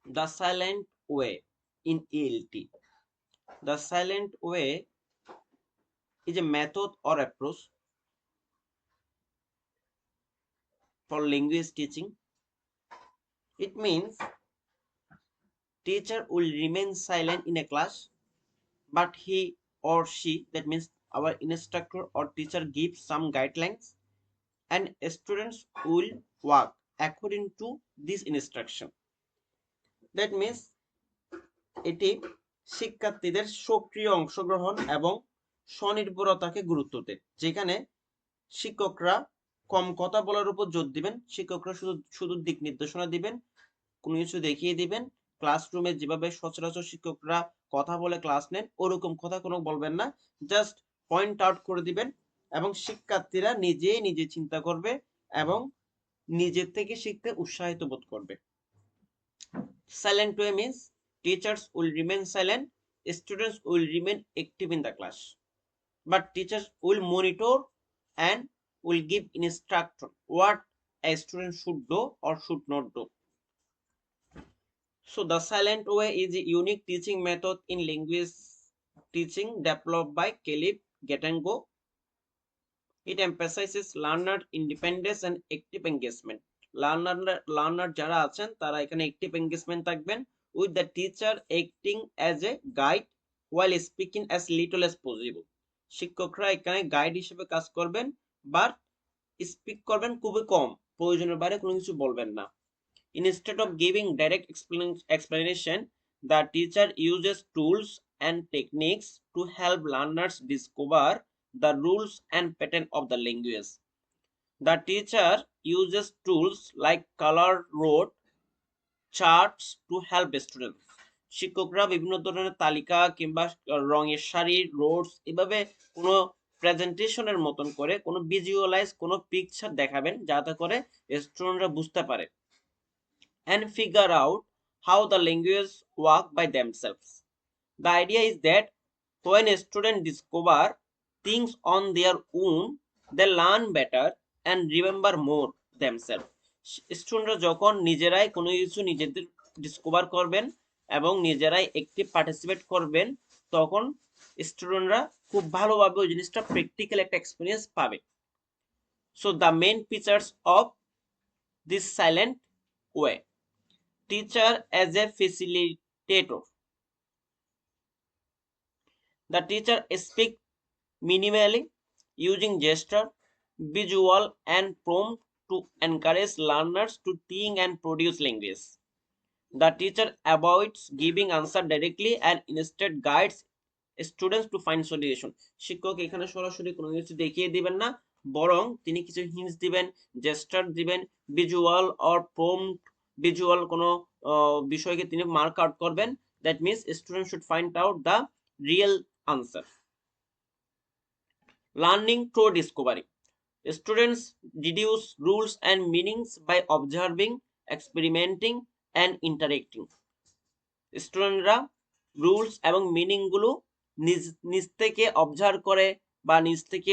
The silent way in ELT. The silent way is a method or approach for language teaching. It means teacher will remain silent in a class, but he or she, that means our instructor or teacher, gives some guidelines and students will work according to this instruction. That means এটি শিক্ষার্থীদের সক্রিয় অংশগ্রহণ এবং স্বনির্ভরতাকে গুরুত্ব দেয়, যেখানে শিক্ষকরা কম কথা বলার উপর জোর দিবেন, শিক্ষকরা শুধু শুধু দিক নির্দেশনা দিবেন, কোনো কিছু দেখিয়ে দিবেন। ক্লাসরুমে যেভাবে সচরাচর শিক্ষকরা কথা বলে ক্লাস নেন ওরকম কথা কোনো বলবেন না, জাস্ট পয়েন্ট আউট করে দিবেন এবং শিক্ষার্থীরা নিজেই নিজে চিন্তা করবে এবং নিজের থেকে শিখতে উৎসাহিত বোধ করবে। Silent way means teachers will remain silent, students will remain active in the class, but teachers will monitor and will give instruction what a student should do or should not do. So the silent way is a unique teaching method in language teaching developed by Caleb Gatango. It emphasizes learner independence and active engagement. Learner যারা আছেন তারা এখানে active engagement থাকবেন, with the teacher acting as a guide while speaking as little as possible. শিক্ষকরা এখানে guide হিসেবে কাজ করবেন, বাট স্পিক করবেন খুবই কম, প্রয়োজনের বাইরে কোনো কিছু বলবেন না। Instead of giving direct explanation, the teacher uses tools and techniques to help learners discover the rules and pattern of the language. The teacher uses tools like color road charts to help students. শিক্ষকরা বিভিন্ন ধরনের তালিকা কিংবা রঙের সারি, Rhodes, এভাবে কোনো প্রেজেন্টেশনের মতন করে কোনো ভিজুয়ালাইজ কোনো পিকচার দেখাবেন যাতে করে স্টুডেন্টরা বুঝতে পারে and figure out how the language work by themselves. The idea is that when a student discover things on their own, they learn better and remember more themselves. স্টুডেন্টরা যখন নিজেরাই কোনো কিছু নিজেদের ডিসকভার করবেন এবং নিজেরাই একটি পার্টিসিপেট করবেন, তখন স্টুডেন্টরা খুব ভালোভাবে ওই জিনিসটা প্র্যাকটিক্যাল একটা এক্সপিরিয়েন্স পাবে। So the main features of this silent way: teacher as a facilitator. The teacher speaks minimally using gesture, visual and prompt to encourage learners to think and produce language. The teacher avoids giving answer directly and instead guides students to find solution. শিক্ষক এখানে সরাসরি কোনো কিছু দেখিয়ে দিবেন না, বরং তিনি কিছু হিন্টস দিবেন, জেস্টার দিবেন, ভিজুয়াল অর প্রম্পট, ভিজুয়াল কোনো বিষয়কে তিনি মার্ক আউট করবেন। That means student should find out the real answer. Learning through Discovery. Students deduce rules and meanings by observing, experimenting and interacting. স্টুডেন্টরা রুলস এবং meaning গুলো নিজ থেকে অবজার্ভ করে বা নিজ থেকে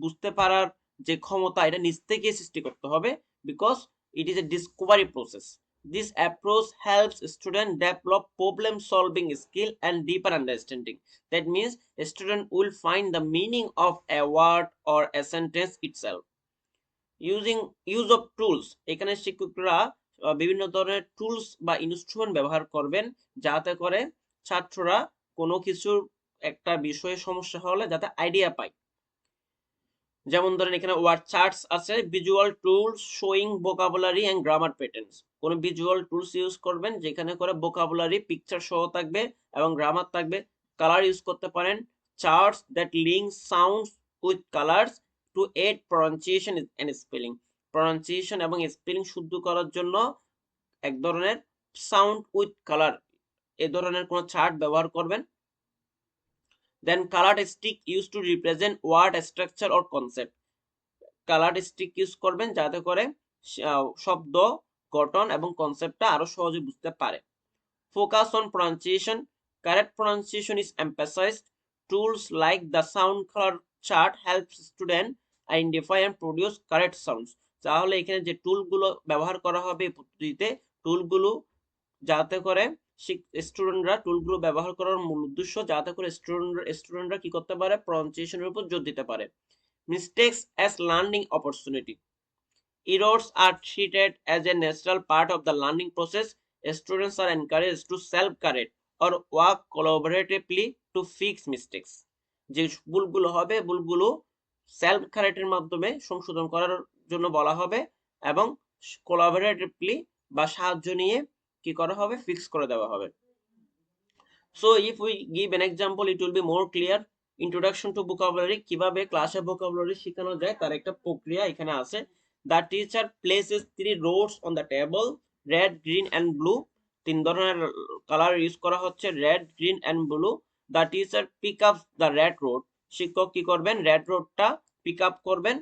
বুঝতে পারার যে ক্ষমতা, এটা নিজ থেকে সৃষ্টি করতে হবে, because it is a Discovery process. This approach helps students develop problem solving skill and deeper understanding. That means a student will find the meaning of a word or a sentence itself. Use of tools. এখানে শিক্ষকরা বিভিন্ন ধরনের tools বা instrument ব্যবহার করবেন যাতে করে ছাত্ররা কোনো কিছুর একটা বিষয়ে সমস্যা হলে যাতে আইডিয়া পায়। যেমন ধরেন এখানে ওয়ার্ড চার্টস আছে, visual tools showing vocabulary and grammar patterns. কোন ভিজুয়াল টুলস ইউজ করবেন যেখানে করে ভোকাবুলারি পিকচার সহ থাকবে এবং গ্রামার থাকবে। কালার ইউজ করতে পারেন, charts that link sounds with colours to add pronunciation and spelling. Pronunciation এবং স্পেলিং শুদ্ধ করার জন্য এক ধরনের সাউন্ড উইথ কালার এই ধরনের কোন চার্ট ব্যবহার করবেন। Then colour stick use to represent word structure or concept. Colour stick use করবেন যাতে করে শব্দ গঠন এবং কনসেপ্টটা আরো সহজে বুঝতে পারে। Focus on pronunciation. Correct pronunciation is emphasized. Tools like the sound colour chart helps student identify and produce correct sounds. তাহলে এখানে যে টুলগুলো ব্যবহার করা হবে এই পদ্ধতিতে, টুলগুলো যাতে করে স্টুডেন্টরা টুলগুলো ব্যবহার করার মূল উদ্দেশ্য যাতে করে স্টুডেন্টরা কি করতে পারে, প্রনাউন্সিয়েশনের উপর জোর দিতে পারে। Mistakes as learning opportunity. Errors are treated as a natural part of the learning process. Students are encouraged to self-correct or work collaboratively to fix mistakes. যে ভুলগুলো হবে, ভুলগুলো সেলফ কারেক্টের মাধ্যমে সংশোধন করার জন্য বলা হবে এবং কোলাবোরেটিভলি বা সাহায্য নিয়ে কি করা হবে, ফিক্স করে দেওয়া হবে। So if we give an example, it will be more clear. Introduction to vocabulary, কিভাবে ক্লাসে vocabulary শেখানো যায় তার একটা প্রক্রিয়া এখানে আছে। The teacher places 3 rods on the table, red, green and blue. 3 ধরনের কালার ইউজ করা হচ্ছে, red, green and blue. The teacher pick up the red rod. শিক্ষক কি করবেন, red rodটা পিক আপ করবেন,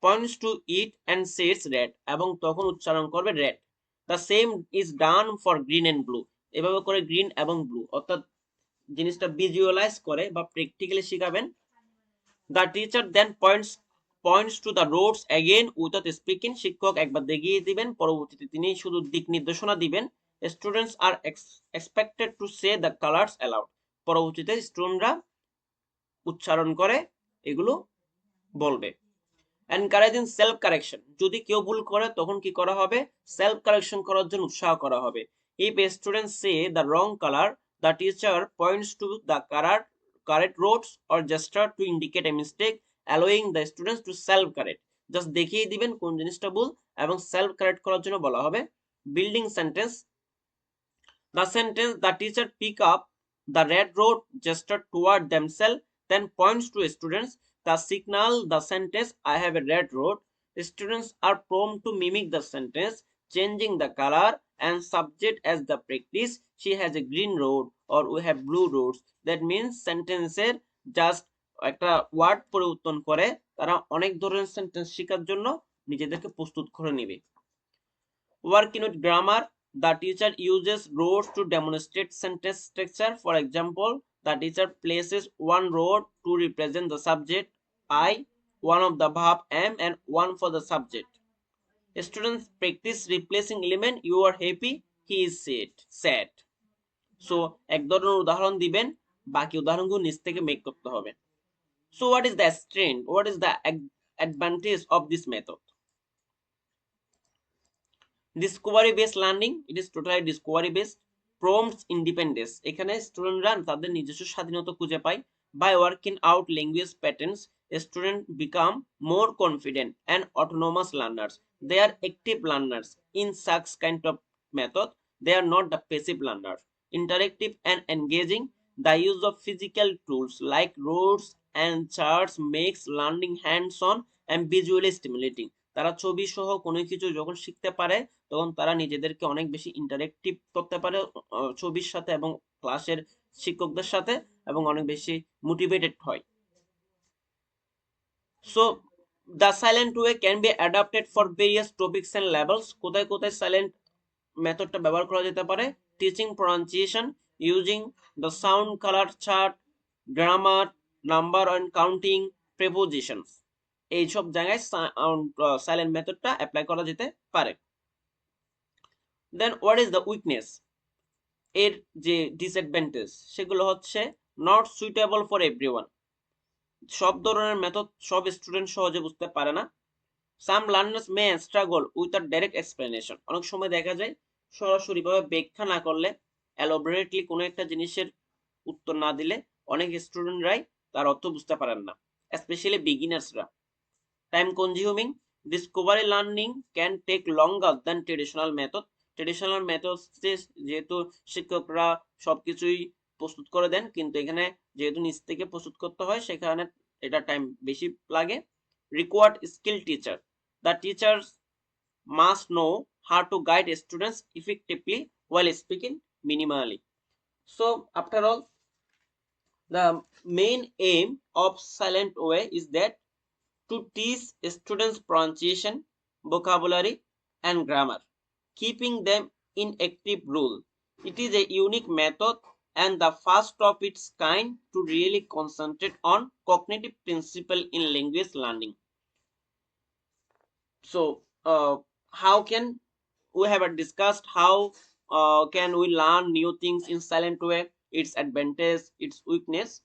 points to it and says red, এবং তখন উচ্চারণ করবে red. The same is done for green and blue. এভাবে করে গ্রিন এবং ব্লু, অর্থাৎ জিনিসটা ভিজুয়ালাইজ করে বা প্র্যাকটিক্যালি শিখাবেন। The teacher then points to the roads again without speaking. শিক্ষক একবার দেখিয়ে দিবেন, পরবর্তীতে তিনি শুধু দিক নির্দেশনা দিবেন। Students are expected to say the colours aloud. পরবর্তীতে স্টুডেন্টরা উচ্চারণ করে এগুলো বলবে। এনকারেজিং সেলফ কারেকশন, যদি কেউ ভুল করে তখন কি করা হবে, সেলফ কারেকশন করার জন্য উৎসাহ করা হবে। If a student say the wrong colour, the teacher points to the correct roads or gesture to indicate a mistake, allowing the students to self correct. Just দেখিয়ে দিবেন কোন জিনিসটা ভুল এবং সেলফ কারেক্ট করার জন্য বলা হবে। Building sentence, the teacher pick up the red road, gesture toward themselves, then points to students. The signal the sentence I have a red road. Students are prone to mimic the sentence, changing the color and subject as the practice. She has a green road or we have blue roads. That means সেন্টেন্সের just একটা word পরিবর্তন করে তারা অনেক ধরনের sentence শেখার জন্য নিজেদেরকে প্রস্তুত করে নেবে। Working with grammar, the teacher uses roads to demonstrate sentence structure. For example, the teacher places one road to represent the subject I, one of the verb am and one for the subject. Students practice replacing element you are happy, he is sad. So এক ধরনের উদাহরণ দিবেন, বাকি উদাহরণগুলো নিচ থেকে make করতে হবে। So what is the strength, what is the advantage of this method? Discovery based learning, it is totally discovery based. Prompts independence, এখানে স্টুডেন্টরা তাদের নিজস্ব স্বাধীনতা খুঁজে পায়। By working out language patterns, student become more confident and autonomous learners. They are active learners in such kind of method, they are not the passive learner. Interactive and engaging, the use of physical tools like rods and charts makes learning hands on and visually stimulating. তারা ছবি সহ কোনো কিছু যখন শিখতে পারে তখন তারা নিজেদেরকে অনেক বেশি ইন্টারেক্টিভ করতে পারে ছবির সাথে এবং ক্লাসের শিক্ষকদের সাথে, এবং অনেক বেশি মোটিভেটেড হয়। So the silent way can be adapted for various topics and levels. কোথায় কোথায় সাইলেন্ট মেথডটা ব্যবহার করা যেতে পারে? Teaching pronunciation using the sound colour chart, grammar, number and counting, prepositions, এইসব জায়গায় সাইলেন্ট মেথডটা অ্যাপ্লাই করা যেতে পারে। Then what is the weakness, এর যে ডিসঅ্যাডভান্টেজ সেগুলো হচ্ছে নট সুইটেবল ফর এভরিওয়ান, সব ধরনের মেথড সব স্টুডেন্ট সহজে বুঝতে পারে না। Some learners may struggle with a direct explanation, অনেক সময় দেখা যায় সরাসরিভাবে ব্যাখ্যা না করলে, এলাবোরেটলি কোনো একটা জিনিসের উত্তর না দিলে অনেক স্টুডেন্টরাই তার অর্থ বুঝতে পারেন না, স্পেশালি বিগিনার্সরা। Time consuming, discovery learning can take longer than traditional method. Traditional method যেহেতু শিক্ষকরা সবকিছুই প্রস্তুত করে দেন, কিন্তু এখানে যেহেতু নিজ থেকে প্রস্তুত করতে হয় সেখানে এটা টাইম বেশি লাগে। Required skill teacher, the teachers must know how to guide students effectively while speaking minimally. So after all, the main aim of silent way is that to teach students pronunciation, vocabulary and grammar, keeping them in active role. It is a unique method and the first of its kind to really concentrate on cognitive principle in language learning. So how can we have discussed how can we learn new things in silent way, its advantage, its weakness.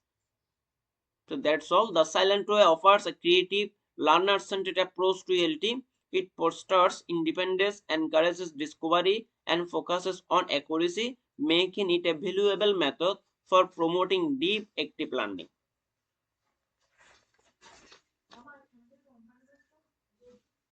So that's all. The silent way offers a creative, learner-centered approach to LT. It fosters independence, encourages discovery, and focuses on accuracy, making it a valuable method for promoting deep active learning.